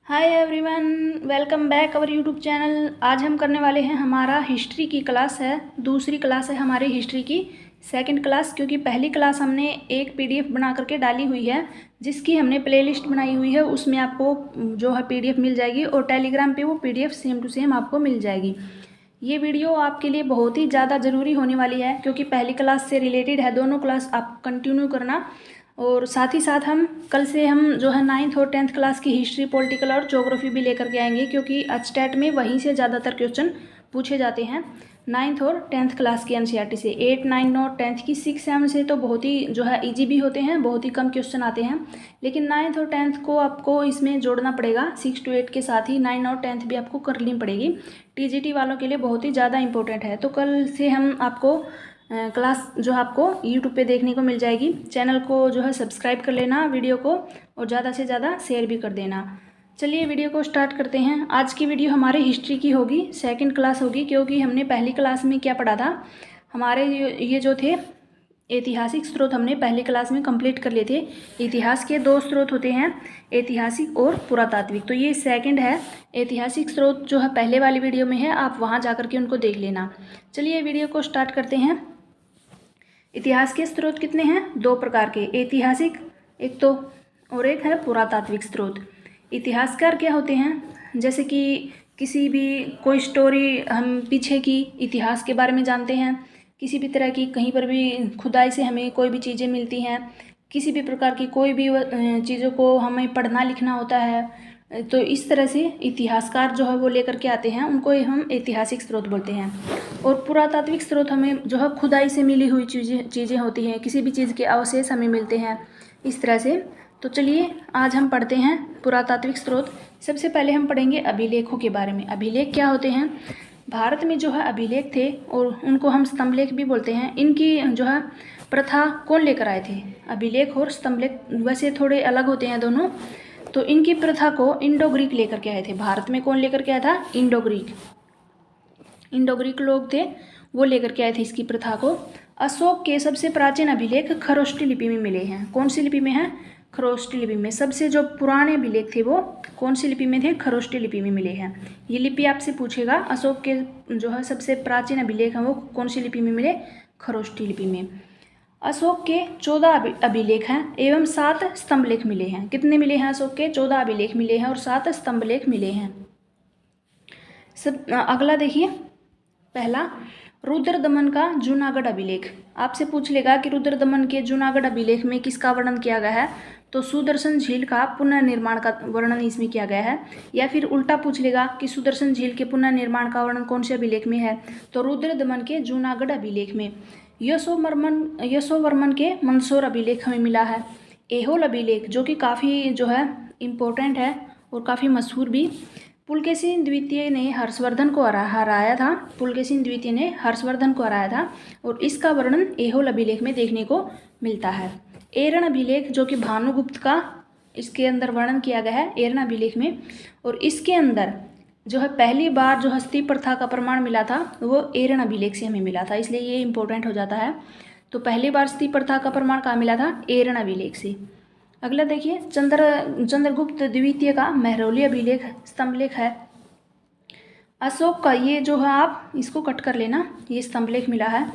Hi everyone, welcome back our YouTube channel. आज हम करने वाले हैं, हमारा हिस्ट्री की क्लास है। दूसरी क्लास है हमारी हिस्ट्री की, सेकंड क्लास। क्योंकि पहली क्लास हमने एक पीडीएफ बना करके डाली हुई है, जिसकी हमने प्लेलिस्ट बनाई हुई है। उसमें आपको जो है पीडीएफ मिल जाएगी और टेलीग्राम पे वो पीडीएफ सेम टू सेम आपको मिल जाएगी। ये वीडियो आपके लिए बहुत ही ज़्यादा ज़रूरी होने वाली है, क्योंकि पहली क्लास से रिलेटेड है। दोनों क्लास आप कंटिन्यू करना। और साथ ही साथ हम कल से हम जो है 9th और 10th क्लास की हिस्ट्री, पॉलिटिकल और ज्योग्राफी भी लेकर के आएंगे, क्योंकि स्टेट में वहीं से ज़्यादातर क्वेश्चन पूछे जाते हैं 9th और 10th क्लास की एनसीईआरटी से। 8, 9 और 10th की 6, 7 से तो बहुत ही जो है इजी भी होते हैं, बहुत ही कम क्वेश्चन आते हैं। लेकिन 9th और 10th को आपको इसमें जोड़ना पड़ेगा। 6 to 8 के साथ ही 9 और 10th भी आपको करनी पड़ेगी। टीजीटी वालों के लिए बहुत ही ज़्यादा इंपॉर्टेंट है। तो कल से हम आपको क्लास जो आपको यूट्यूब पे देखने को मिल जाएगी। चैनल को जो है सब्सक्राइब कर लेना, वीडियो को, और ज़्यादा से ज़्यादा शेयर भी कर देना। चलिए वीडियो को स्टार्ट करते हैं। आज की वीडियो हमारे हिस्ट्री की होगी, सेकंड क्लास होगी, क्योंकि हमने पहली क्लास में क्या पढ़ा था। हमारे ये जो थे ऐतिहासिक स्रोत हमने पहली क्लास में कंप्लीट कर लिए थे। इतिहास के 2 स्रोत होते हैं, ऐतिहासिक और पुरातात्विक। तो ये सेकंड है। ऐतिहासिक स्रोत जो है पहले वाली वीडियो में है, आप वहाँ जा कर के उनको देख लेना। चलिए वीडियो को स्टार्ट करते हैं। इतिहास के स्रोत कितने हैं? 2 प्रकार के, ऐतिहासिक एक तो, और एक है पुरातात्विक स्रोत। इतिहासकार क्या होते हैं? जैसे कि किसी भी कोई स्टोरी हम पीछे की इतिहास के बारे में जानते हैं। किसी भी तरह की कहीं पर भी खुदाई से हमें कोई भी चीज़ें मिलती हैं, किसी भी प्रकार की कोई भी चीज़ों को हमें पढ़ना लिखना होता है, तो इस तरह से इतिहासकार जो है वो लेकर के आते हैं, उनको हम ऐतिहासिक स्रोत बोलते हैं। और पुरातात्विक स्रोत हमें जो है खुदाई से मिली हुई चीज़ें होती हैं, किसी भी चीज़ के अवशेष हमें मिलते हैं, इस तरह से। तो चलिए आज हम पढ़ते हैं पुरातात्विक स्रोत। सबसे पहले हम पढ़ेंगे अभिलेखों के बारे में। अभिलेख क्या होते हैं? भारत में जो है अभिलेख थे, और उनको हम स्तंभलेख भी बोलते हैं। इनकी जो है प्रथा कौन लेकर आए थे? अभिलेख और स्तंभलेख वैसे थोड़े अलग होते हैं दोनों। तो इनकी प्रथा को इंडो ग्रीक लेकर के आए थे। भारत में कौन लेकर के आया था? इंडो ग्रीक लोग थे, वो लेकर के आए थे इसकी प्रथा को। अशोक के सबसे प्राचीन अभिलेख खरोष्टी लिपि में मिले हैं। कौन सी लिपि में है? खरोष्टी लिपि में। सबसे जो पुराने अभिलेख थे वो कौन सी लिपि में थे? खरोष्टी लिपि में मिले हैं। ये लिपि आपसे पूछेगा, अशोक के जो है सबसे प्राचीन अभिलेख हैं वो कौन सी लिपि में मिले? खरोष्टी लिपि में। अशोक के 14 अभिलेख हैं एवं 7 स्तंभलेख मिले हैं। कितने मिले हैं? अशोक के 14 अभिलेख मिले हैं और 7 स्तंभलेख मिले हैं। अगला देखिए, पहला रुद्रदमन का जूनागढ़ अभिलेख। आपसे पूछ लेगा कि रुद्रदमन के जूनागढ़ अभिलेख में किसका वर्णन किया गया है? तो सुदर्शन झील का पुनर्निर्माण का वर्णन इसमें किया गया है। या फिर उल्टा पूछ लेगा कि सुदर्शन झील के पुनर्निर्माण का वर्णन कौन से अभिलेख में है? तो रुद्रदमन के जूनागढ़ अभिलेख में। यशोवर्मन के मंदसौर अभिलेख हमें मिला है। ऐहोल अभिलेख जो कि काफ़ी जो है इम्पोर्टेंट है और काफ़ी मशहूर भी। पुलकेशिन द्वितीय ने हर्षवर्धन को हराया था। पुलकेशिन द्वितीय ने हर्षवर्धन को हराया था, और इसका वर्णन ऐहोल अभिलेख में देखने को मिलता है। एरण अभिलेख जो कि भानुगुप्त का, इसके अंदर वर्णन किया गया है एरण अभिलेख में। और इसके अंदर जो है पहली बार जो हस्ती प्रथा का प्रमाण मिला था वो एरण अभिलेख से हमें मिला था, इसलिए ये इंपॉर्टेंट हो जाता है। तो पहली बार हस्ती प्रथा का प्रमाण कहाँ मिला था? एरण अभिलेख से। अगला देखिए, चंद्रगुप्त द्वितीय का महरौली अभिलेख स्तंभलेख है। अशोक का, ये जो है आप इसको कट कर लेना, ये स्तंभलेख मिला है।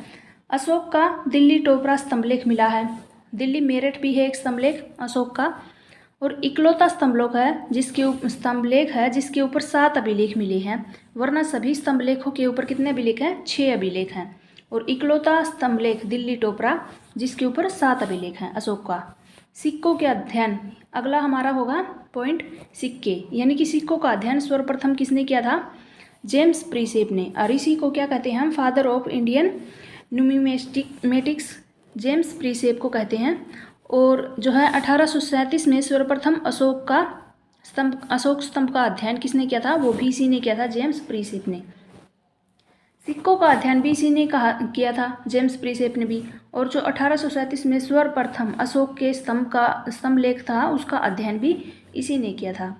अशोक का दिल्ली टोपरा स्तंभलेख मिला है। दिल्ली मेरठ भी है एक स्तंभलेख अशोक का। और इकलौता स्तंभलेख है जिसके ऊपर 7 अभिलेख मिले हैं, वरना सभी स्तंभलेखों के ऊपर कितने अभिलेख हैं? 6 अभिलेख हैं। और इकलौता स्तंभलेख दिल्ली टोपरा जिसके ऊपर 7 अभिलेख हैं अशोक का। सिक्कों के अध्ययन, अगला हमारा होगा पॉइंट, सिक्के, यानी कि सिक्कों का अध्ययन सर्वप्रथम किसने किया था? जेम्स प्रीसेप ने। और इसी को क्या कहते हैं हम? Father of Indian numismatics James Prinsep को कहते हैं। और जो है 1837 में सर्वप्रथम अशोक स्तंभ का अध्ययन किसने किया था? वो भी इसी ने किया था, जेम्स प्रीसेप ने। सिक्कों का अध्ययन भी इसी ने किया था, जेम्स प्रीसेप ने भी। और जो 1837 में सर्वप्रथम अशोक के स्तंभलेख था उसका अध्ययन भी इसी ने किया था।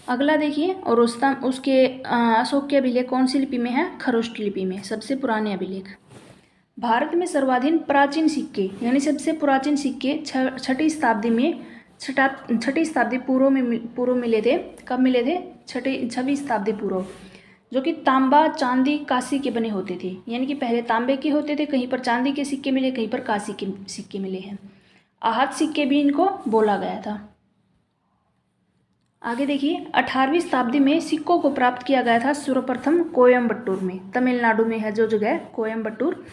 अगला देखिए, और उसके अशोक के अभिलेख कौन सी लिपि में है? खरोष्टी लिपि में, सबसे पुराने अभिलेख। भारत में सर्वाधीन प्राचीन सिक्के, यानी सबसे प्राचीन सिक्के 6वीं शताब्दी में छठी शताब्दी पूर्व मिले थे। कब मिले थे? 6वीं शताब्दी पूर्व, जो कि तांबा चांदी कांसी के बने होते थे। यानी कि पहले तांबे के होते थे, कहीं पर चांदी के सिक्के मिले, कहीं पर कांसी के सिक्के मिले हैं। आहत सिक्के भी इनको बोला गया था। आगे देखिए, 18वीं शताब्दी में सिक्कों को प्राप्त किया गया था सर्वप्रथम कोयम्बटूर में, तमिलनाडु में है जो जगह कोयम्बटूर,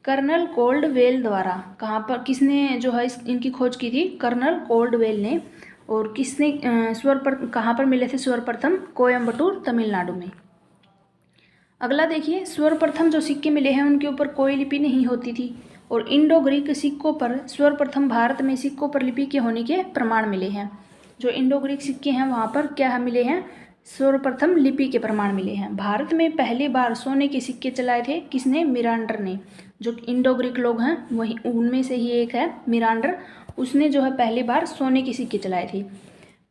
कर्नल कोल्डवेल द्वारा। कहाँ पर, किसने जो है इनकी खोज की थी? कर्नल कोल्डवेल ने। और किसने कहाँ पर मिले थे सर्वप्रथम? कोयम्बटूर, तमिलनाडु में। अगला देखिए, सर्वप्रथम जो सिक्के मिले हैं उनके ऊपर कोई लिपि नहीं होती थी, और इंडो ग्रीक सिक्कों पर सर्वप्रथम भारत में सिक्कों पर लिपि के होने के प्रमाण मिले हैं। जो इंडो ग्रीक सिक्के हैं वहाँ पर क्या मिले हैं? सर्वप्रथम लिपि के प्रमाण मिले हैं। भारत में पहली बार सोने के सिक्के चलाए थे किसने? मिरांडर ने। जो इंडो ग्रीक लोग हैं वही उनमें से ही एक है मिरांडर, उसने जो है पहली बार सोने के सिक्के चलाए थे।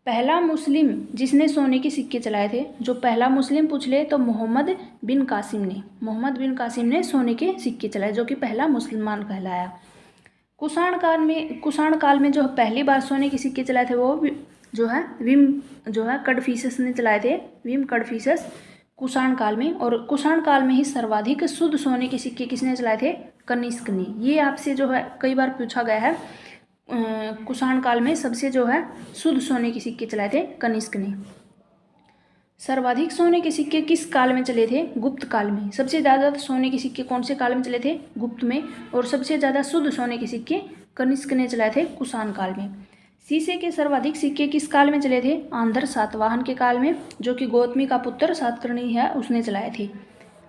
पहला मुस्लिम जिसने सोने के सिक्के चलाए थे, जो पहला मुस्लिम पूछ ले तो मोहम्मद बिन कासिम ने। मोहम्मद बिन कासिम ने सोने के सिक्के चलाए, जो कि पहला मुसलमान कहलाया। कुषाण काल में जो पहली बार सोने के सिक्के चलाए थे वो जो है कडफिसस ने चलाए थे, विम कडफिसस कुषाण काल में। और कुषाण काल में ही सर्वाधिक शुद्ध सोने के सिक्के किसने चलाए थे? कनिष्क ने। ये आपसे जो है कई बार पूछा गया है। कुषाण काल में सबसे जो है शुद्ध सोने के सिक्के चलाए थे कनिष्क ने। सर्वाधिक सोने के सिक्के किस काल में चले थे? गुप्त काल में। सबसे ज़्यादा सोने के सिक्के कौन से काल में चले थे? गुप्त में। और सबसे ज़्यादा शुद्ध सोने के सिक्के कनिष्क ने चलाए थे कुषाण काल में। शीशे के सर्वाधिक सिक्के किस काल में चले थे? आंध्र सातवाहन के काल में, जो कि गौतमी का पुत्र सातकर्णी है उसने चलाए थे।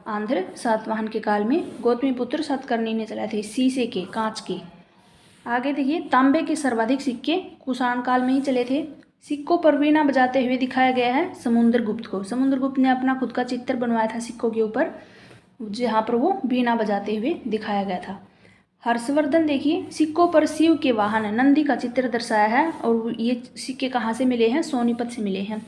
आंध्र सातवाहन के काल में गौतमी पुत्र सातकर्णी ने चलाए थे शीशे के, कांच के। आगे देखिए, तांबे के सर्वाधिक सिक्के कुषाण काल में ही चले थे। सिक्कों पर वीणा बजाते हुए दिखाया गया है समुद्रगुप्त को। समुद्रगुप्त ने अपना खुद का चित्र बनवाया था सिक्कों के ऊपर, जहाँ पर वो वीणा बजाते हुए दिखाया गया था। हर्षवर्धन देखिए, सिक्कों पर शिव के वाहन नंदी का चित्र दर्शाया है, और ये सिक्के कहाँ से मिले हैं? सोनीपत से मिले हैं।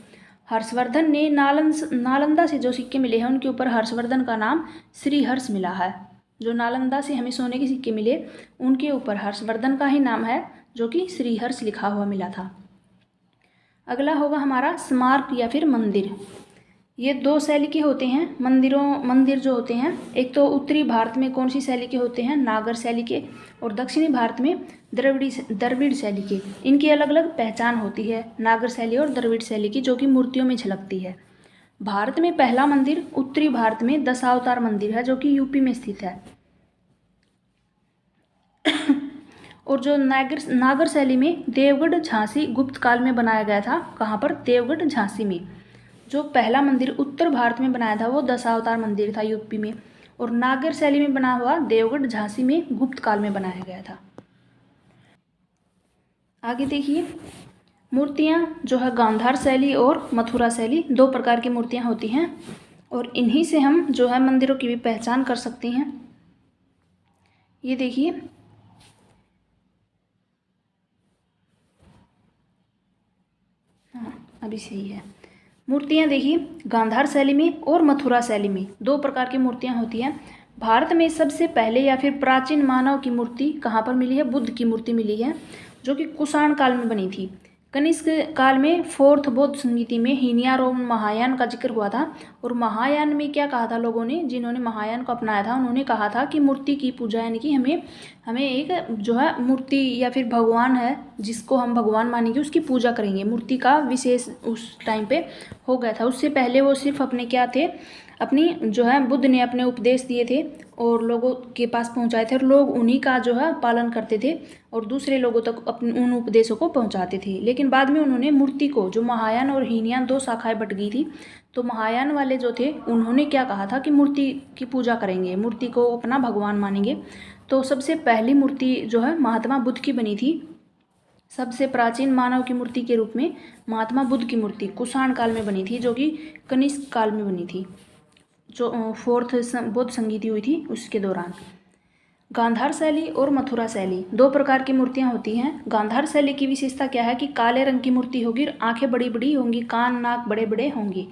हर्षवर्धन ने नालंदा से जो सिक्के मिले हैं उनके ऊपर हर्षवर्धन का नाम श्रीहर्ष मिला है। जो नालंदा से हमें सोने के सिक्के मिले उनके ऊपर हर्षवर्धन का ही नाम है, जो कि श्रीहर्ष लिखा हुआ मिला था। अगला होगा हमारा स्मारक या फिर मंदिर। ये दो शैली के होते हैं मंदिर जो होते हैं। एक तो उत्तरी भारत में कौन सी शैली के होते हैं? नागर शैली के। और दक्षिणी भारत में द्रविड़ शैली के। इनकी अलग अलग पहचान होती है, नागर शैली और द्रविड़ शैली की, जो कि मूर्तियों में झलकती है। भारत में पहला मंदिर उत्तरी भारत में दशावतार मंदिर है, जो कि यूपी में स्थित है। और जो नागर शैली में देवगढ़ झांसी गुप्त काल में बनाया गया था। कहाँ पर? देवगढ़ झांसी में। जो पहला मंदिर उत्तर भारत में बनाया था वो दशावतार मंदिर था यूपी में, और नागर शैली में बना हुआ देवगढ़ झांसी में गुप्त काल में बनाया गया था। आगे देखिए, मूर्तियाँ जो है गांधार शैली और मथुरा शैली, दो प्रकार की मूर्तियाँ होती हैं, और इन्हीं से हम जो है मंदिरों की भी पहचान कर सकते हैं। ये देखिए, हाँ अभी सही है। मूर्तियाँ देखिए, गांधार शैली में और मथुरा शैली में दो प्रकार की मूर्तियाँ होती हैं। भारत में सबसे पहले या फिर प्राचीन मानव की मूर्ति कहाँ पर मिली है? बुद्ध की मूर्ति मिली है, जो कि कुषाण काल में बनी थी। कनिष्क काल में फोर्थ बौद्ध संगीति में हीनयान और महायान का जिक्र हुआ था। और महायान में क्या कहा था लोगों ने? जिन्होंने महायान को अपनाया था उन्होंने कहा था कि मूर्ति की पूजा, यानी कि हमें एक जो है मूर्ति या फिर भगवान है जिसको हम भगवान मानेंगे उसकी पूजा करेंगे। मूर्ति का विशेष उस टाइम पे हो गया था। उससे पहले वो सिर्फ अपने क्या थे, अपनी जो है बुद्ध ने अपने उपदेश दिए थे और लोगों के पास पहुंचाए थे, और लोग उन्हीं का जो है पालन करते थे और दूसरे लोगों तक अपने उन उपदेशों को पहुंचाते थे। लेकिन बाद में उन्होंने मूर्ति को, जो महायान और हीनयान दो शाखाएं बट गई थी, तो महायान वाले जो थे उन्होंने क्या कहा था कि मूर्ति की पूजा करेंगे, मूर्ति को अपना भगवान मानेंगे। तो सबसे पहली मूर्ति जो है महात्मा बुद्ध की बनी थी। सबसे प्राचीन मानव की मूर्ति के रूप में महात्मा बुद्ध की मूर्ति कुषाण काल में बनी थी, जो कि कनिष्क काल में बनी थी, जो फोर्थ बौद्ध संगीति हुई थी उसके दौरान। गांधार शैली और मथुरा शैली दो प्रकार की मूर्तियां होती हैं। गांधार शैली की विशेषता क्या है कि काले रंग की मूर्ति होगी, आंखें बड़ी बड़ी होंगी, कान नाक बड़े बड़े होंगे।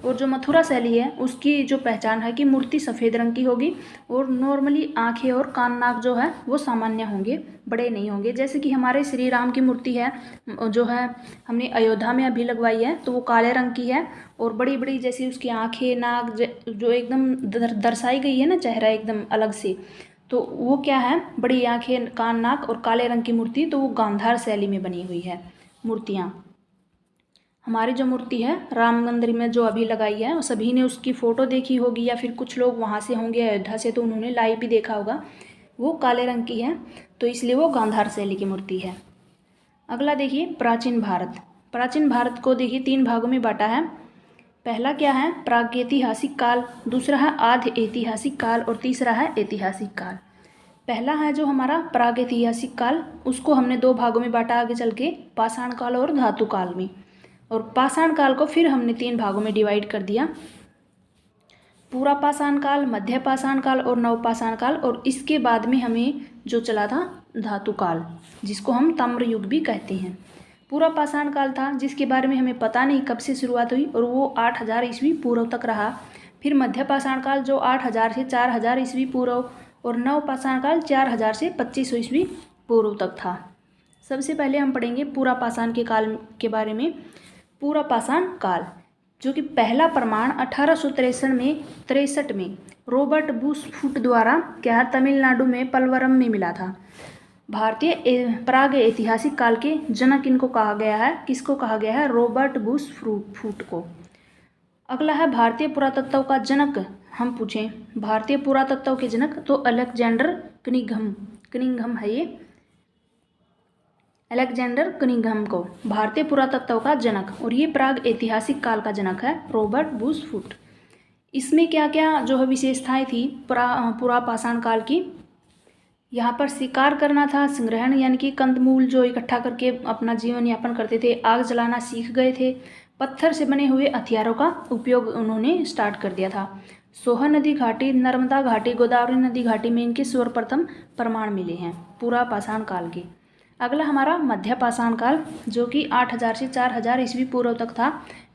और जो मथुरा शैली है उसकी जो पहचान है कि मूर्ति सफ़ेद रंग की होगी और नॉर्मली आंखें और कान नाक जो है वो सामान्य होंगे, बड़े नहीं होंगे। जैसे कि हमारे श्री राम की मूर्ति है जो है हमने अयोध्या में अभी लगवाई है, तो वो काले रंग की है और बड़ी बड़ी जैसी उसकी आंखें नाक जो एकदम दर्शाई गई है ना, चेहरा एकदम अलग से, तो वो क्या है, बड़ी आंखें कान नाक और काले रंग की मूर्ति, तो वो गांधार शैली में बनी हुई है मूर्तियाँ। हमारी जो मूर्ति है राम मंदिर में जो अभी लगाई है, सभी ने उसकी फ़ोटो देखी होगी या फिर कुछ लोग वहाँ से होंगे अयोध्या से, तो उन्होंने लाइव भी देखा होगा। वो काले रंग की है, तो इसलिए वो गांधार शैली की मूर्ति है। अगला देखिए प्राचीन भारत। प्राचीन भारत को देखिए 3 भागों में बांटा है। पहला क्या है, प्रागैतिहासिक काल, दूसरा है आधि ऐतिहासिक काल और तीसरा है ऐतिहासिक काल। पहला है जो हमारा प्रागैतिहासिक काल, उसको हमने 2 भागों में बांटा आगे चल के, पाषाण काल और धातु काल में। और पाषाण काल को फिर हमने 3 भागों में डिवाइड कर दिया, पूरा पाषाण काल, मध्य पाषाण काल और नवपाषाण काल। और इसके बाद में हमें जो चला था धातु काल, जिसको हम ताम्र युग भी कहते हैं। पूरा पाषाण काल था जिसके बारे में हमें पता नहीं कब से शुरुआत हुई और वो 8000 ईस्वी पूर्व तक रहा। फिर मध्य पाषाण काल जो 8000 से 4000 ईस्वी पूर्व, और नवपाषाण काल 4000 से 2500 ईस्वी पूर्व तक था। सबसे पहले हम पढ़ेंगे पूरा पाषाण के काल के बारे में। पूरा पाषाण काल, जो कि पहला प्रमाण 1863 में रॉबर्ट बुशफूट द्वारा क्या है, तमिलनाडु में पलवरम में मिला था। भारतीय प्राग ऐतिहासिक काल के जनक इनको कहा गया है। किसको कहा गया है, रॉबर्ट बुशफूट को। अगला है भारतीय पुरातत्व का जनक। हम पूछें भारतीय पुरातत्व के जनक, तो अलेक्जेंडर कनिंघम है ये, अलेक्जेंडर कनिंघम को भारतीय पुरातत्व का जनक, और ये प्राग ऐतिहासिक काल का जनक है रॉबर्ट बुशफूट। इसमें क्या क्या जो है विशेषताएं थी पूरा पाषाण काल की, यहाँ पर शिकार करना था, संग्रहण यानी कि कंदमूल जो इकट्ठा करके अपना जीवन यापन करते थे, आग जलाना सीख गए थे, पत्थर से बने हुए हथियारों का उपयोग उन्होंने स्टार्ट कर दिया था। सोहन नदी घाटी, नर्मदा घाटी, गोदावरी नदी घाटी में इनके सर्वप्रथम प्रमाण मिले हैं पूरा पाषाण काल के। अगला हमारा मध्य पाषाण काल, जो कि 8000 से 4000 ईस्वी पूर्व तक था।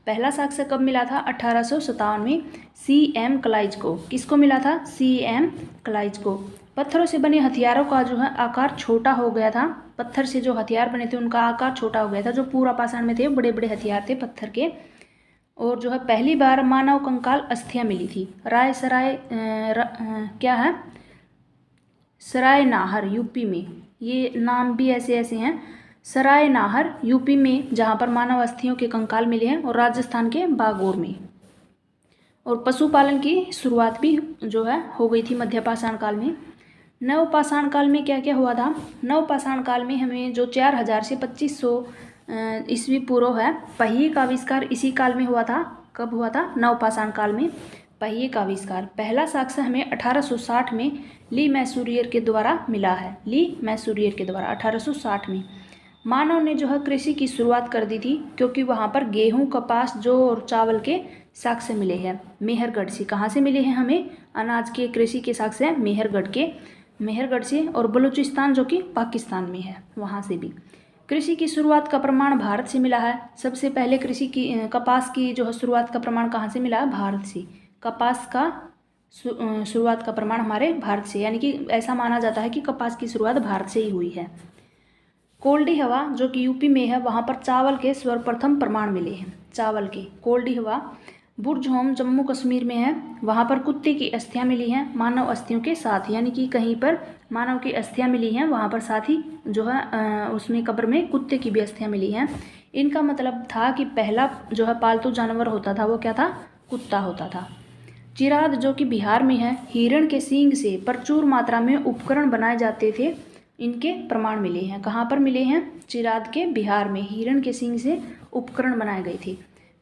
पहला साक्ष्य कब मिला था, 1857 में C.M. क्लाइज को। किसको मिला था, C.M. क्लाइज को। पत्थरों से बने हथियारों का जो है आकार छोटा हो गया था, पत्थर से जो हथियार बने थे उनका आकार छोटा हो गया था। जो पूरा पाषाण में थे बड़े बड़े हथियार थे पत्थर के। और जो है पहली बार मानव कंकाल अस्थियाँ मिली थी रायसराय क्या है, सराय नाहर यूपी में, ये नाम भी ऐसे ऐसे हैं, सराय नाहर यूपी में, जहाँ पर मानव अस्थियों के कंकाल मिले हैं, और राजस्थान के बागौर में। और पशुपालन की शुरुआत भी जो है हो गई थी मध्य पाषाण काल में। नवपाषाण काल में क्या क्या हुआ था, नवपाषाण काल में हमें जो 4000 से 2500 ईस्वी पूर्व है, पहिए का आविष्कार इसी काल में हुआ था। कब हुआ था, नवपाषाण काल में पहिए का आविष्कार। पहला साक्ष्य हमें 1860 में ली मैसूरियर के द्वारा मिला है, ली मैसूरियर के द्वारा 1860 में। मानव ने जो है कृषि की शुरुआत कर दी थी, क्योंकि वहाँ पर गेहूँ, कपास, जौ और चावल के साक्ष्य मिले हैं मेहरगढ़ से। कहाँ से मिले हैं हमें अनाज के, कृषि के साक्ष्य मेहरगढ़ से, और बलूचिस्तान जो कि पाकिस्तान में है वहाँ से भी। कृषि की शुरुआत का प्रमाण भारत से मिला है। सबसे पहले कपास की जो है शुरुआत का प्रमाण कहाँ से मिला है, भारत से। कपास का शुरुआत का प्रमाण हमारे भारत से, यानी कि ऐसा माना जाता है कि कपास की शुरुआत भारत से ही हुई है। कोल्डी हवा जो कि यूपी में है, वहाँ पर चावल के सर्वप्रथम प्रमाण मिले हैं। चावल के कोल्डी हवा। बुर्ज होम जम्मू कश्मीर में है, वहाँ पर कुत्ते की अस्थियाँ मिली हैं मानव अस्थियों के साथ, यानी कि कहीं पर मानव की अस्थियाँ मिली हैं, वहाँ पर साथ ही जो है उसमें कब्र में कुत्ते की भी अस्थियाँ मिली हैं। इनका मतलब था कि पहला जो है पालतू जानवर होता था वो क्या था, कुत्ता होता था। चिराद जो कि बिहार में है, हिरण के सींग से प्रचुर मात्रा में उपकरण बनाए जाते थे, इनके प्रमाण मिले हैं। कहाँ पर मिले हैं, चिराद के बिहार में हिरण के सींग से उपकरण बनाए गए थे।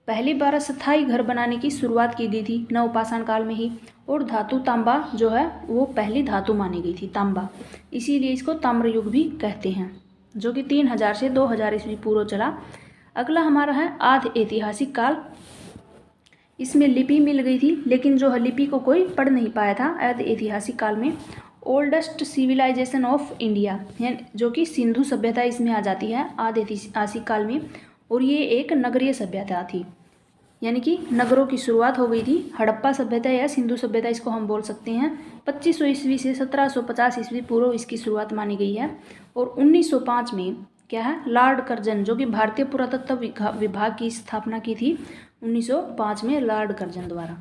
पहली बार अस्थायी घर बनाने की शुरुआत की गई थी नवपाषाण काल में ही। और धातु तांबा जो है वो पहली धातु मानी गई थी, तांबा, इसीलिए इसको ताम्र युग भी कहते हैं, जो कि 3000 से 2000 ईस्वी पूर्व चला। अगला हमारा है आधि ऐतिहासिक काल। इसमें लिपि मिल गई थी, लेकिन जो है लिपि को कोई पढ़ नहीं पाया था आधि ऐतिहासिक काल में। ओल्डेस्ट सिविलाइजेशन ऑफ इंडिया, जो कि सिंधु सभ्यता इसमें आ जाती है आधि ऐतिहासिक काल में, और ये एक नगरीय सभ्यता थी। यानी कि नगरों की शुरुआत हो गई थी। हड़प्पा सभ्यता या सिंधु सभ्यता इसको हम बोल सकते हैं। 2500 ईस्वी से 1750 ईस्वी पूर्व इसकी शुरुआत मानी गई है। और 1905 में क्या है, लॉर्ड कर्जन जो कि भारतीय पुरातत्व विभाग की स्थापना की थी 1905 में लॉर्ड कर्जन द्वारा।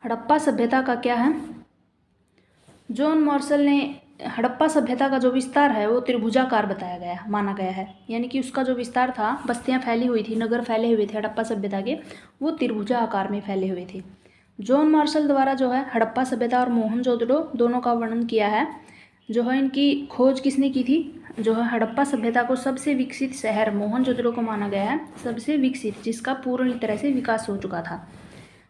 हड़प्पा सभ्यता का क्या है, जॉन मार्शल ने हड़प्पा सभ्यता का जो विस्तार है वो त्रिभुजाकार बताया गया माना गया है। यानी कि उसका जो विस्तार था, बस्तियां फैली हुई थी, नगर फैले हुए थे हड़प्पा सभ्यता के, वो त्रिभुजा आकार में फैले हुए थे। जॉन मार्शल द्वारा जो है हड़प्पा सभ्यता और मोहनजोदड़ो दोनों का वर्णन किया है। जो है इनकी खोज किसने की थी, जो है हड़प्पा सभ्यता को सबसे विकसित शहर मोहनजोदड़ो को माना गया है, सबसे विकसित, जिसका पूर्ण तरह से विकास हो चुका था।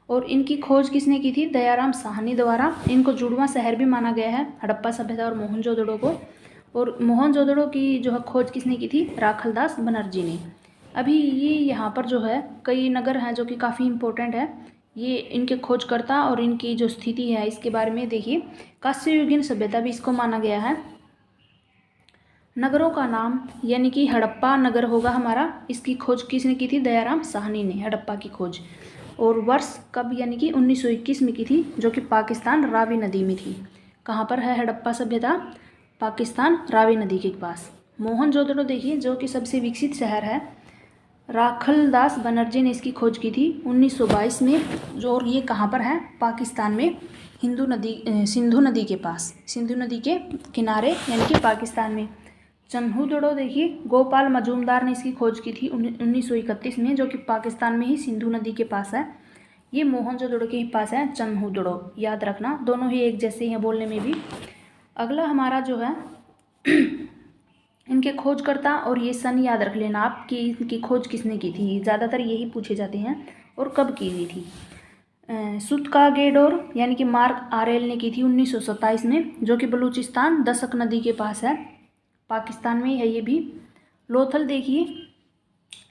और इनकी खोज किसने की थी, दयाराम साहनी द्वारा। इनको जुड़वां शहर भी माना गया है हड़प्पा सभ्यता और मोहनजोदड़ो को। और मोहनजोदड़ो की जो है खोज किसने की थी, राखलदास बनर्जी ने। अभी ये यहाँ पर जो है कई नगर हैं जो कि काफ़ी इम्पोर्टेंट है, ये इनके खोजकर्ता और इनकी जो स्थिति है इसके बारे में देखिए। कांस्ययुगीन सभ्यता भी इसको माना गया है। नगरों का नाम यानी कि हड़प्पा नगर होगा हमारा, इसकी खोज किसने की थी, दयाराम साहनी ने हड़प्पा की खोज। और वर्ष कब, यानी कि 1921 में की थी, जो कि पाकिस्तान रावी नदी में थी। कहाँ पर है हड़प्पा सभ्यता, पाकिस्तान रावी नदी के पास। मोहनजोदड़ो देखिए जो कि सबसे विकसित शहर है, राखलदास बनर्जी ने इसकी खोज की थी 1922 में। जो और ये कहाँ पर है, पाकिस्तान में सिंधु नदी के पास, सिंधु नदी के किनारे, यानी कि पाकिस्तान में। चन्हुदड़ो देखिए गोपाल मजूमदार ने इसकी खोज की थी 1931 में, जो कि पाकिस्तान में ही सिंधु नदी के पास है। ये मोहनजोदड़ो के ही पास है चन्हुदड़ो, याद रखना, दोनों ही एक जैसे हैं बोलने में भी। अगला हमारा जो है इनके खोजकर्ता और ये सन याद रख लेना आप कि इनकी खोज किसने की थी, ज़्यादातर यही पूछे जाते हैं, और कब की हुई थी। सुतकागेडोर यानी कि मार्क आरेल ने की थी 1927 में, जो कि बलूचिस्तान दशक नदी के पास है, पाकिस्तान में है ये भी। लोथल देखिए,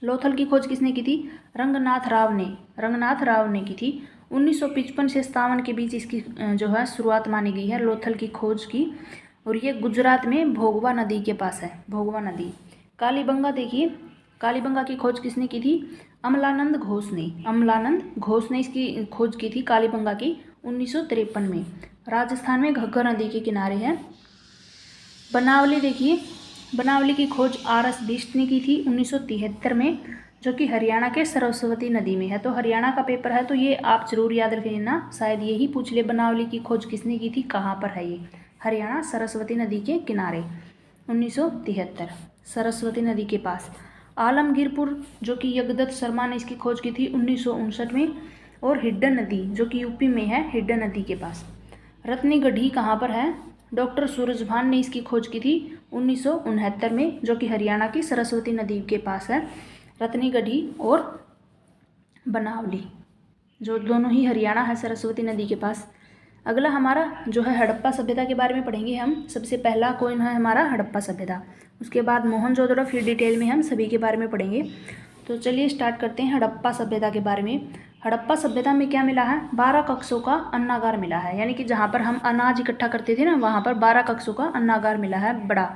लोथल की खोज किसने की थी, रंगनाथ राव ने की थी 1955 से 57 के बीच इसकी जो है शुरुआत मानी गई है लोथल की खोज की। और ये गुजरात में भोगवा नदी के पास है, भोगवा नदी। कालीबंगा देखिए, कालीबंगा की खोज किसने की थी, अमलानंद घोष ने इसकी खोज की थी कालीबंगा की 1953 में। राजस्थान में घग्गर नदी के किनारे है। बनावली देखिए, बनावली की खोज RS बिष्ट ने की थी 1973 में, जो कि हरियाणा के सरस्वती नदी में है। तो हरियाणा का पेपर है तो ये आप जरूर याद रख लेना, शायद यही पूछ ले, बनावली की खोज किसने की थी, कहाँ पर है ये, हरियाणा सरस्वती नदी के किनारे 1973, सरस्वती नदी के पास। आलमगीरपुर जो कि यगदत्त शर्मा ने इसकी खोज की थी 1959 में। और हिड्डन नदी जो कि यूपी में है, हिड्डन नदी के पास। रत्नीगढ़ी कहाँ पर है, डॉक्टर सूरजभान ने इसकी खोज की थी 1969 में, जो कि हरियाणा की सरस्वती नदी के पास है। रत्नीगढ़ी और बनावली जो दोनों ही हरियाणा है, सरस्वती नदी के पास। अगला हमारा जो है हड़प्पा सभ्यता के बारे में पढ़ेंगे हम। सबसे पहला कोइन है हमारा हड़प्पा सभ्यता, उसके बाद मोहनजोदड़ो, फिर डिटेल में हम सभी के बारे में पढ़ेंगे। तो चलिए स्टार्ट करते हैं हड़प्पा सभ्यता के बारे में। हड़प्पा सभ्यता में क्या मिला है, 12 कक्षों का अन्नागार मिला है, यानी कि जहाँ पर हम अनाज इकट्ठा करते थे ना, वहाँ पर 12 कक्षों का अन्नागार मिला है बड़ा।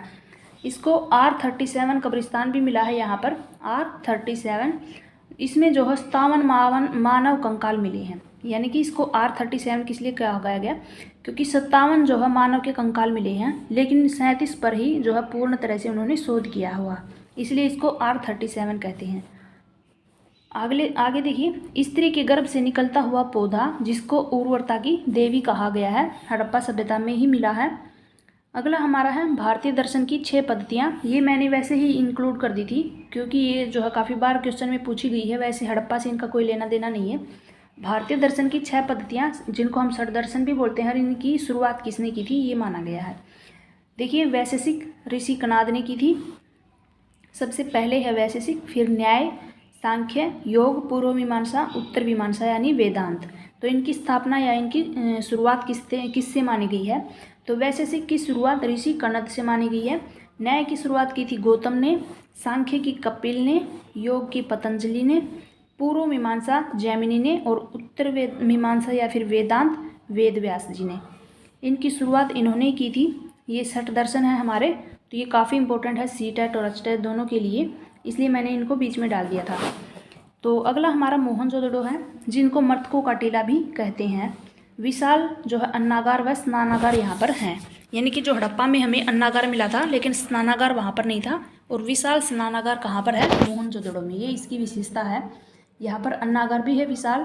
इसको R37 कब्रिस्तान भी मिला है यहाँ पर, R37। इसमें जो है 57 मानव कंकाल मिले हैं, यानी कि इसको R37 किस लिए कहा गया, क्योंकि 57 जो है मानव के कंकाल मिले हैं, लेकिन 37 पर ही जो है पूर्ण तरह से उन्होंने शोध किया हुआ, इसलिए इसको R37 कहते हैं। आगे देखिए, स्त्री के गर्भ से निकलता हुआ पौधा जिसको उर्वरता की देवी कहा गया है, हड़प्पा सभ्यता में ही मिला है। अगला हमारा है भारतीय दर्शन की 6 पद्धतियाँ। ये मैंने वैसे ही इंक्लूड कर दी थी क्योंकि ये जो है काफ़ी बार क्वेश्चन में पूछी गई है, वैसे हड़प्पा से इनका कोई लेना देना नहीं है। भारतीय दर्शन की 6 पद्धतियाँ जिनको हम षड दर्शन भी बोलते हैं, इनकी शुरुआत किसने की थी ये माना गया है। देखिए, वैशेषिक ऋषि कनाद ने की थी, सबसे पहले है वैशेषिक, फिर न्याय, सांख्य, योग, पूर्व मीमांसा, उत्तर मीमांसा यानी वेदांत। तो इनकी स्थापना या इनकी शुरुआत किससे मानी गई है, तो वैशेषिक की शुरुआत ऋषि कनद से मानी गई है। न्याय की शुरुआत की थी गौतम ने, सांख्य की कपिल ने, योग की पतंजलि ने, पूर्व मीमांसा जैमिनी ने, और उत्तर मीमांसा या फिर वेदांत वेद व्यास जी ने। इनकी शुरुआत इन्होंने की थी। ये षट दर्शन है हमारे, तो ये काफ़ी इंपॉर्टेंट है CTET और HTET दोनों के लिए, इसलिए मैंने इनको बीच में डाल दिया था। तो अगला हमारा मोहनजोदड़ो है, जिनको मृतकों का टीला भी कहते हैं। विशाल जो है अन्नागार व स्नानागार यहाँ पर हैं, यानी कि जो हड़प्पा में हमें अन्नागार मिला था लेकिन स्नानागार वहाँ पर नहीं था, और विशाल स्नानागार कहाँ पर है? मोहनजोदड़ो में। ये इसकी विशेषता है। यहाँ पर अन्नागार भी है विशाल।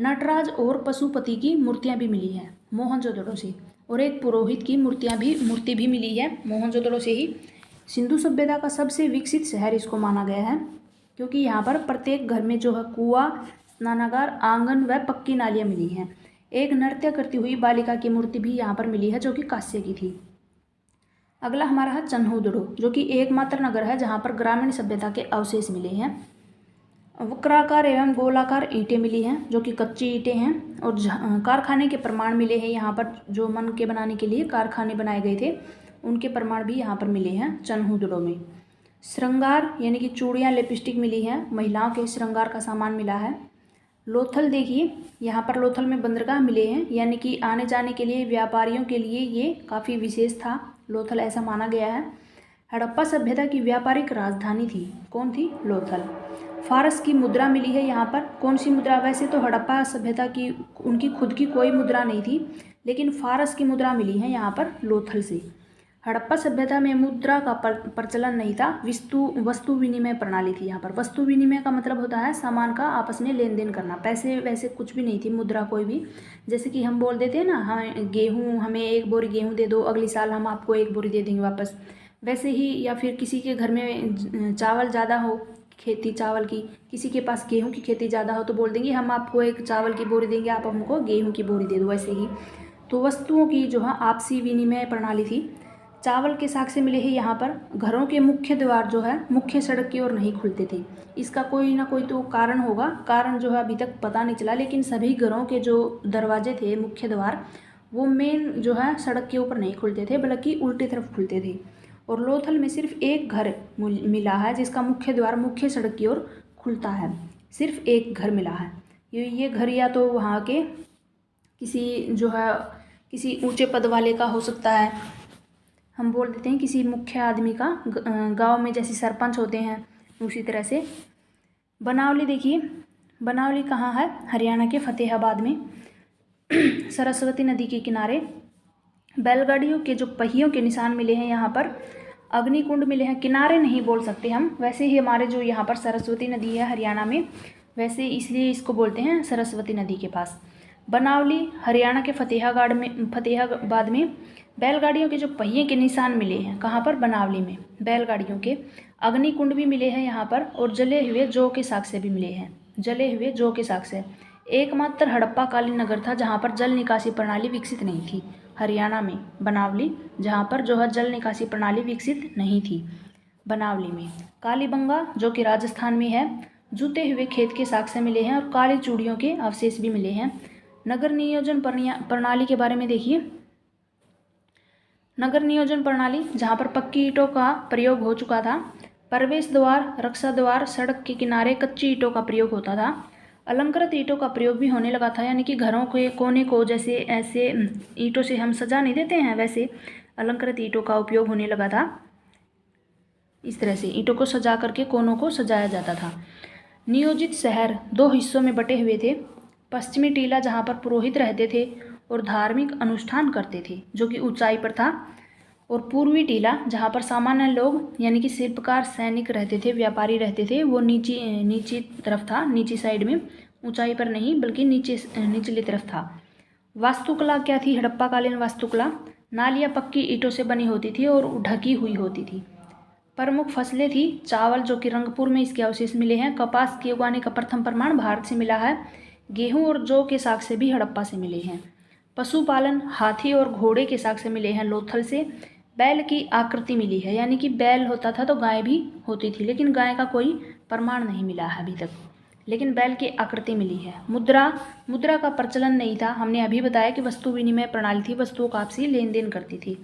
नटराज और पशुपति की मूर्तियाँ भी मिली हैं मोहनजोदड़ो से, और एक पुरोहित की मूर्ति भी मिली है मोहनजोदड़ो से ही। सिंधु सभ्यता का सबसे विकसित शहर इसको माना गया है, क्योंकि यहाँ पर प्रत्येक घर में जो है कुआं, स्नानागार, आंगन व पक्की नालियाँ मिली हैं। एक नृत्य करती हुई बालिका की मूर्ति भी यहाँ पर मिली है, जो कि कांस्य की थी। अगला हमारा है चन्होदड़ो, जो कि एकमात्र नगर है जहाँ पर ग्रामीण सभ्यता के अवशेष मिले हैं। वक्राकार एवं गोलाकार ईंटें मिली हैं, जो कि कच्ची ईंटें हैं, और कारखाने के प्रमाण मिले हैं यहाँ पर। जो मन के बनाने के लिए कारखाने बनाए गए थे, उनके प्रमाण भी यहाँ पर मिले हैं चन्होदड़ो में। श्रृंगार यानी कि चूड़ियाँ, लिपस्टिक मिली हैं, महिलाओं के श्रृंगार का सामान मिला है। लोथल देखिए, यहाँ पर लोथल में बंदरगाह मिले हैं, यानी कि आने जाने के लिए व्यापारियों के लिए ये काफ़ी विशेष था लोथल, ऐसा माना गया है। हड़प्पा सभ्यता की व्यापारिक राजधानी थी। कौन थी? लोथल। फारस की मुद्रा मिली है यहाँ पर। कौन सी मुद्रा? वैसे तो हड़प्पा सभ्यता की उनकी खुद की कोई मुद्रा नहीं थी, लेकिन फारस की मुद्रा मिली है यहाँ पर लोथल से। हड़प्पा सभ्यता में मुद्रा का प्रचलन नहीं था, वस्तु विनिमय प्रणाली थी यहाँ पर। वस्तु विनिमय का मतलब होता है सामान का आपस में लेन देन करना। पैसे वैसे कुछ भी नहीं थी, मुद्रा कोई भी। जैसे कि हम बोल देते हैं ना, हाँ गेहूँ, हमें 1 बोरी गेहूँ दे दो, अगले साल हम आपको 1 बोरी दे देंगे वापस, वैसे ही। या फिर किसी के घर में चावल ज़्यादा हो, खेती चावल की, किसी के पास गेहूँ की खेती ज़्यादा हो, तो बोल देंगे हम आपको 1 चावल की बोरी देंगे, आप हमको गेहूँ की बोरी दे दो, वैसे ही। तो वस्तुओं की जो है आपसी विनिमय प्रणाली थी। चावल के साग से मिले हैं यहाँ पर। घरों के मुख्य द्वार जो है मुख्य सड़क की ओर नहीं खुलते थे। इसका कोई ना कोई तो कारण होगा, कारण जो है अभी तक पता नहीं चला, लेकिन सभी घरों के जो दरवाजे थे, मुख्य द्वार, वो मेन जो है सड़क के ऊपर नहीं खुलते थे, बल्कि उल्टी तरफ खुलते थे। और लोथल में सिर्फ एक घर मिला है जिसका मुख्य द्वार मुख्य सड़क की ओर खुलता है। सिर्फ एक घर मिला है। ये घर या तो वहाँ के किसी ऊंचे पद वाले का हो सकता है, हम बोल देते हैं किसी मुख्य आदमी का, गांव में जैसे सरपंच होते हैं उसी तरह से। बनावली देखिए, बनावली कहाँ है? हरियाणा के फतेहाबाद में, सरस्वती नदी के किनारे। बैलगाड़ियों के जो पहियों के निशान मिले हैं यहाँ पर। अग्निकुंड मिले हैं, किनारे नहीं बोल सकते हम, वैसे ही हमारे जो यहाँ पर सरस्वती नदी है हरियाणा में, वैसे इसलिए इसको बोलते हैं सरस्वती नदी के पास। बनावली हरियाणा के फतेहाबाद में बैलगाड़ियों के जो पहिए के निशान मिले हैं, कहाँ पर? बनावली में, बैलगाड़ियों के। अग्निकुंड भी मिले हैं यहाँ पर, और जले हुए जौ के साक्ष्य भी मिले हैं, जले हुए जौ के साक्ष्य। एकमात्र हड़प्पा कालीन नगर था जहाँ पर जल निकासी प्रणाली विकसित नहीं थी, हरियाणा में बनावली, जहाँ पर जो है जल निकासी प्रणाली विकसित नहीं थी बनावली में। कालीबंगा जो कि राजस्थान में है, जूते हुए खेत के साक्ष्य मिले हैं, और काली चूड़ियों के अवशेष भी मिले हैं। नगर नियोजन प्रणाली के बारे में देखिए। नगर नियोजन प्रणाली, जहाँ पर पक्की ईंटों का प्रयोग हो चुका था। प्रवेश द्वार, रक्षा द्वार, सड़क के किनारे कच्ची ईंटों का प्रयोग होता था। अलंकृत ईंटों का प्रयोग भी होने लगा था, यानी कि घरों के कोने को जैसे ऐसे ईंटों से हम सजा नहीं देते हैं, वैसे अलंकृत ईंटों का उपयोग होने लगा था। इस तरह से ईंटों को सजा करके कोनों को सजाया जाता था। नियोजित शहर 2 हिस्सों में बटे हुए थे। पश्चिमी टीला, जहाँ पर पुरोहित रहते थे और धार्मिक अनुष्ठान करते थे, जो कि ऊंचाई पर था। और पूर्वी टीला, जहाँ पर सामान्य लोग यानी कि शिल्पकार, सैनिक रहते थे, व्यापारी रहते थे, वो नीची तरफ था, नीची साइड में, ऊंचाई पर नहीं बल्कि निचली तरफ था। वास्तुकला क्या थी? हड़प्पा कालीन वास्तुकला, नालियाँ पक्की ईंटों से बनी होती थी और ढकी हुई होती थी। प्रमुख फसलें थी चावल, जो कि रंगपुर में इसके अवशेष मिले हैं। कपास के उगाने का प्रथम प्रमाण भारत से मिला है। गेहूं और जौ के साक्ष्य भी हड़प्पा से मिले हैं। पशुपालन, हाथी और घोड़े के साक्ष्य मिले हैं लोथल से। बैल की आकृति मिली है, यानी कि बैल होता था तो गाय भी होती थी, लेकिन गाय का कोई प्रमाण नहीं मिला है अभी तक, लेकिन बैल की आकृति मिली है। मुद्रा का प्रचलन नहीं था, हमने अभी बताया कि वस्तु विनिमय प्रणाली थी, वस्तुओं का आपसी लेन देन करती थी।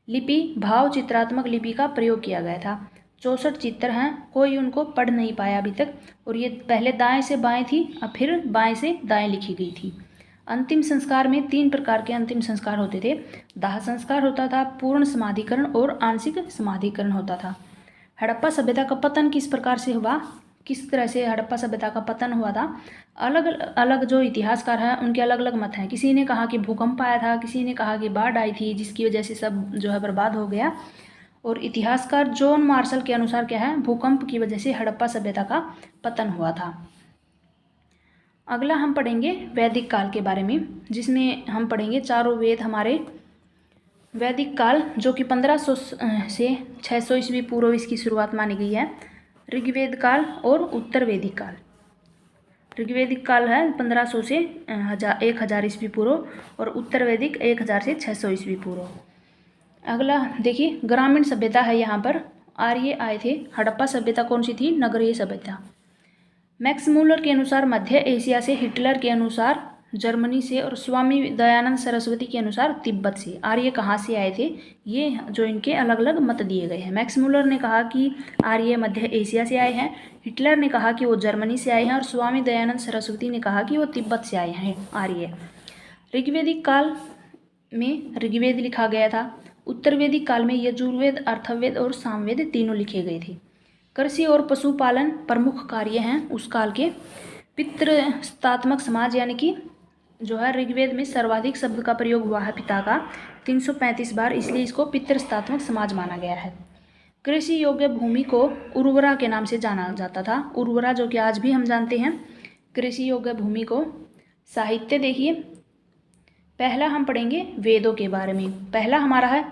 लिपि, भाव चित्रात्मक लिपि का प्रयोग किया गया था। 64 चित्र हैं, कोई उनको पढ़ नहीं पाया अभी तक, और ये पहले दाएं से बाएं थी, अब फिर बाएं से दाएं लिखी गई थी। अंतिम संस्कार में 3 प्रकार के अंतिम संस्कार होते थे। दाह संस्कार होता था, पूर्ण समाधिकरण और आंशिक समाधिकरण होता था। हड़प्पा सभ्यता का पतन किस प्रकार से हुआ? किस तरह से हड़प्पा सभ्यता का पतन हुआ था। अलग अलग जो इतिहासकार हैं उनके अलग अलग मत हैं। किसी ने कहा कि भूकंप आया था, किसी ने कहा कि बाढ़ आई थी जिसकी वजह से सब जो है बर्बाद हो गया। और इतिहासकार जॉन मार्शल के अनुसार क्या है, भूकंप की वजह से हड़प्पा सभ्यता का पतन हुआ था। अगला हम पढ़ेंगे वैदिक काल के बारे में, जिसमें हम पढ़ेंगे चारों वेद हमारे। वैदिक काल जो कि 1500 से 600 ईस्वी पूर्व इसकी शुरुआत मानी गई है। ऋग्वेद काल और उत्तर वैदिक काल। ऋग्वेदिक काल है 1500 से 1000 ईस्वी पूर्व और उत्तर वैदिक 1000 से 600 ईस्वी पूर्व। अगला देखिए ग्रामीण सभ्यता है। यहाँ पर आर्य आए थे। हड़प्पा सभ्यता कौन सी थी, नगरीय सभ्यता। मैक्स मूलर के अनुसार मध्य एशिया से, हिटलर के अनुसार जर्मनी से और स्वामी दयानंद सरस्वती के अनुसार तिब्बत से। आर्य कहाँ से आए थे, ये जो इनके अलग अलग मत दिए गए हैं। मैक्स मूलर ने कहा कि आर्य मध्य एशिया से आए हैं, हिटलर ने कहा कि वो जर्मनी से आए हैं और स्वामी दयानंद सरस्वती ने कहा कि वो तिब्बत से आए हैं आर्य। ऋग्वेदिक काल में ऋग्वेद लिखा गया था। उत्तर वैदिक काल में यजुर्वेद, अथर्ववेद और सामवेद तीनों लिखे गए थे। कृषि और पशुपालन प्रमुख कार्य हैं उस काल के। पितृस्तात्मक समाज यानी कि जो है ऋग्वेद में सर्वाधिक शब्द का प्रयोग हुआ है पिता का 335 बार, इसलिए इसको पितृस्तात्मक समाज माना गया है। कृषि योग्य भूमि को उर्वरा के नाम से जाना जाता था। उर्वरा जो कि आज भी हम जानते हैं कृषि योग्य भूमि को। साहित्य देखिए, पहला हम पढ़ेंगे वेदों के बारे में। पहला हमारा है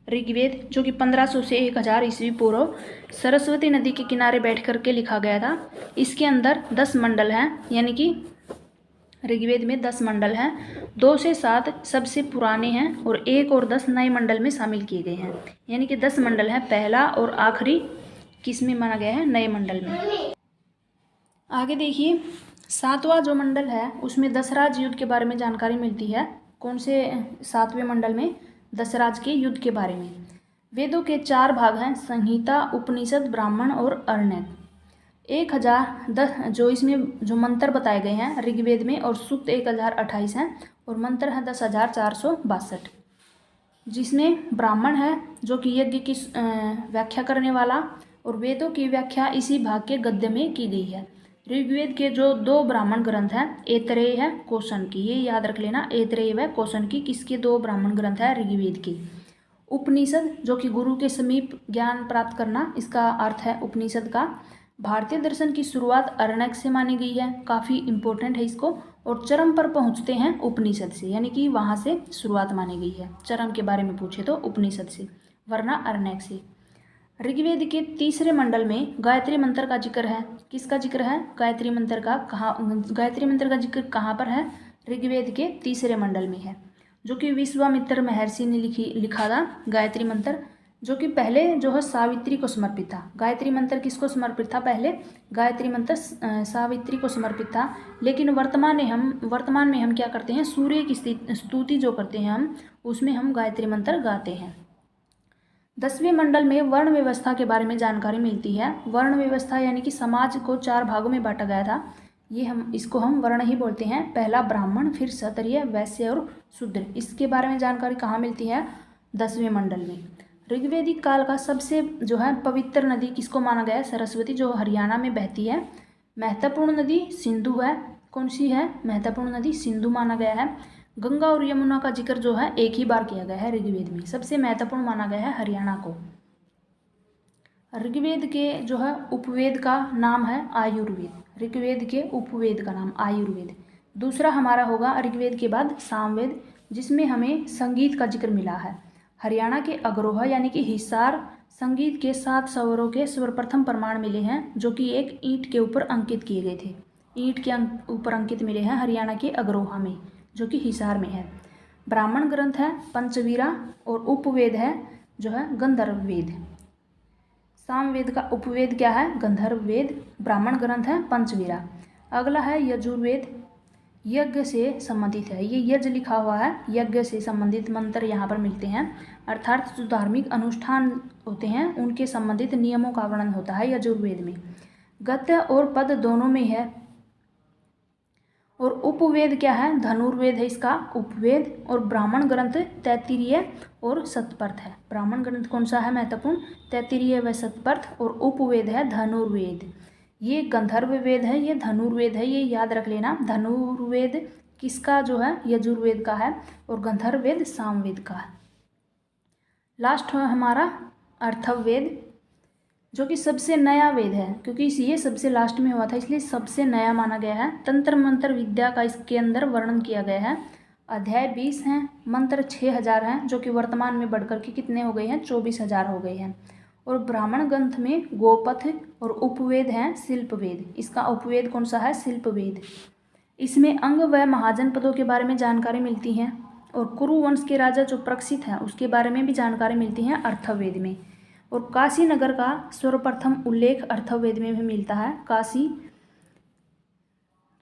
ऋग्वेद जो कि 1500 से 1000 ईस्वी पूर्व सरस्वती नदी के किनारे बैठ कर के लिखा गया था। इसके अंदर 10 मंडल हैं, यानी कि ऋग्वेद में 10 मंडल हैं। 2 से 7 सबसे पुराने हैं और 1 और 10 नए मंडल में शामिल किए गए हैं, यानी कि 10 मंडल हैं। पहला और आखिरी किस में माना गया है, नए मंडल में। आगे देखिए 7वां जो मंडल है उसमें दशराज युद्ध के बारे में जानकारी मिलती है। कौन से 7वें मंडल में, दशराज के युद्ध के बारे में। वेदों के 4 भाग हैं, संहिता, उपनिषद, ब्राह्मण और अरण्यक। 1010 जो इसमें जो मंत्र बताए गए हैं ऋग्वेद में, और सूक्त 1028 हैं और मंत्र हैं 10,462, जिसमें ब्राह्मण है जो कि यज्ञ की व्याख्या करने वाला, और वेदों की व्याख्या इसी भाग के गद्य में की गई है। ऋग्वेद के जो 2 ब्राह्मण ग्रंथ हैं, ऐतरेय है, कौशन की, ये याद रख लेना, ऐतरेय व कौशन की किसके 2 ब्राह्मण ग्रंथ हैं, ऋग्वेद के। उपनिषद जो कि गुरु के समीप ज्ञान प्राप्त करना, इसका अर्थ है उपनिषद का। भारतीय दर्शन की शुरुआत अरण्यक से मानी गई है, काफ़ी इंपॉर्टेंट है इसको। और चरम पर पहुंचते हैं उपनिषद से, यानी कि वहाँ से शुरुआत मानी गई है। चरम के बारे में पूछे तो उपनिषद से, वरना अरण्यक से। ऋग्वेद के 3रे मंडल में गायत्री मंत्र का जिक्र है। किसका जिक्र है, गायत्री मंत्र का। गायत्री मंत्र का जिक्र कहाँ पर है, ऋग्वेद के 3रे मंडल में है, जो कि विश्वामित्र महर्षि ने लिखा था गायत्री मंत्र, जो कि पहले जो है सावित्री को समर्पित था। गायत्री मंत्र किसको समर्पित था, पहले गायत्री मंत्र सावित्री को समर्पित था। लेकिन वर्तमान में हम क्या करते हैं, सूर्य की स्तुति जो करते हैं हम, उसमें हम गायत्री मंत्र गाते हैं। 10वें मंडल में वर्ण व्यवस्था के बारे में जानकारी मिलती है। वर्ण व्यवस्था यानी कि समाज को 4 भागों में बांटा गया था। इसको हम वर्ण ही बोलते हैं। पहला ब्राह्मण, फिर क्षत्रिय, वैश्य और शूद्र। इसके बारे में जानकारी कहाँ मिलती है, 10वें मंडल में। ऋग्वेदिक काल का सबसे जो है पवित्र नदी किसको माना गया है, सरस्वती, जो हरियाणा में बहती है। महत्वपूर्ण नदी सिंधु है। कौन सी है, महत्वपूर्ण नदी सिंधु माना गया है। गंगा और यमुना का जिक्र जो है एक ही बार किया गया है ऋग्वेद में। सबसे महत्वपूर्ण माना गया है हरियाणा को। ऋग्वेद के जो है उपवेद का नाम है आयुर्वेद। ऋग्वेद के उपवेद का नाम आयुर्वेद। दूसरा हमारा होगा ऋग्वेद के बाद सामवेद, जिसमें हमें संगीत का जिक्र मिला है। हरियाणा के अग्रोहा यानी कि हिसार संगीत के 7 स्वरों के सर्वप्रथम प्रमाण मिले हैं, जो कि एक ईंट के ऊपर अंकित किए गए थे। ईंट के ऊपर अंकित मिले हैं हरियाणा के अग्रोहा में, जो कि हिसार में है। ब्राह्मण ग्रंथ है पंचवीरा, और उपवेद है जो है गंधर्व वेद। सामवेद का उपवेद क्या है, गंधर्व वेद। ब्राह्मण ग्रंथ है पंचवीरा। अगला है यजुर्वेद, यज्ञ से संबंधित है। ये यज्ञ लिखा हुआ है, यज्ञ से संबंधित मंत्र यहाँ पर मिलते हैं, अर्थात जो धार्मिक अनुष्ठान होते हैं उनके संबंधित नियमों का वर्णन होता है यजुर्वेद में। गद्य और पद दोनों में है। और उपवेद क्या है, धनुर्वेद है इसका उपवेद। और ब्राह्मण ग्रंथ तैत्तिरीय और शतपथ है। ब्राह्मण ग्रंथ कौन सा है महत्वपूर्ण, तैत्तिरीय व शतपथ। और उपवेद है धनुर्वेद। ये गंधर्व वेद है, ये धनुर्वेद है, ये याद रख लेना। धनुर्वेद किसका जो है, यजुर्वेद का है, और गंधर्व वेद सामवेद का है। लास्ट है हमारा अर्थववेद, जो कि सबसे नया वेद है, क्योंकि ये सबसे लास्ट में हुआ था इसलिए सबसे नया माना गया है। तंत्र मंत्र विद्या का इसके अंदर वर्णन किया गया है। अध्याय 20 हैं, मंत्र 6000 हैं, जो कि वर्तमान में बढ़कर के कितने हो गए हैं, 24000 हो गए हैं। और ब्राह्मण ग्रंथ में गोपथ और उपवेद हैं, शिल्पवेद। इसका उपवेद कौन सा है, शिल्पवेद। इसमें अंग व महाजनपदों के बारे में जानकारी मिलती है, और कुरु वंश के राजा जो प्रक्षित हैं उसके बारे में भी जानकारी मिलती है अर्थववेद में। और काशी नगर का सर्वप्रथम उल्लेख अर्थववेद में भी मिलता है, काशी।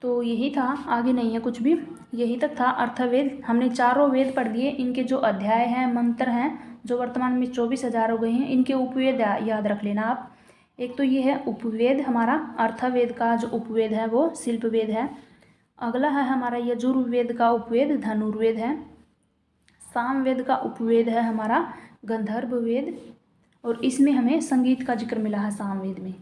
तो यही था, आगे नहीं है कुछ भी, यही तक था अर्थववेद। हमने चारों वेद पढ़ लिए, इनके जो अध्याय हैं, मंत्र हैं, जो वर्तमान में 24000 हो गए हैं, इनके उपवेद याद रख लेना आप। एक तो ये है उपवेद हमारा, अर्थववेद का जो उपवेद है वो शिल्पवेद है। अगला है हमारा यजुर्वेद का उपवेद धनुर्वेद है। सामवेद का उपवेद है हमारा गंधर्व वेद, और इसमें हमें संगीत का जिक्र मिला है सामवेद में।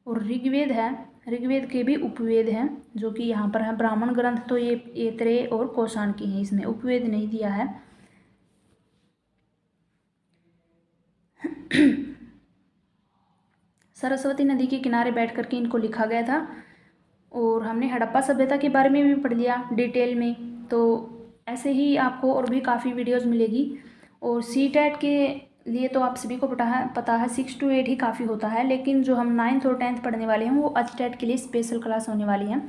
और ऋग्वेद है, ऋग्वेद के भी उपवेद हैं, जो कि यहाँ पर है ब्राह्मण ग्रंथ, तो ये ऐतरेय और कौशान की हैं, इसमें उपवेद नहीं दिया है। सरस्वती नदी के किनारे बैठ करके इनको लिखा गया था। और हमने हड़प्पा सभ्यता के बारे में भी पढ़ लिया डिटेल में। तो ऐसे ही आपको और भी काफ़ी वीडियोस मिलेगी। और सीटेट के लिए तो आप सभी को पता है 6 to 8 ही काफ़ी होता है, लेकिन जो हम 9th और 10th पढ़ने वाले हैं वो अचटेट के लिए स्पेशल क्लास होने वाली है।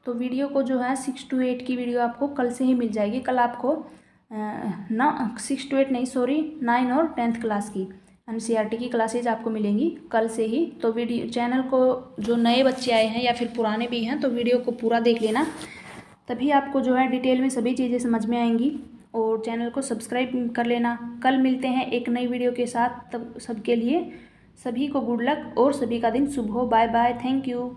तो वीडियो को जो है 6 to 8 की वीडियो आपको कल से ही मिल जाएगी। कल आपको 6 to 8 नहीं, सॉरी 9 और 10th क्लास की NCERT की क्लासेज आपको मिलेंगी कल से ही। तो वीडियो चैनल को जो नए बच्चे आए हैं या फिर पुराने भी हैं, तो वीडियो को पूरा देख लेना, तभी आपको जो है डिटेल में सभी चीज़ें समझ में आएंगी। और चैनल को सब्सक्राइब कर लेना। कल मिलते हैं एक नई वीडियो के साथ, तब सबके लिए सभी को गुड लक और सभी का दिन शुभ हो। Bye bye, thank you.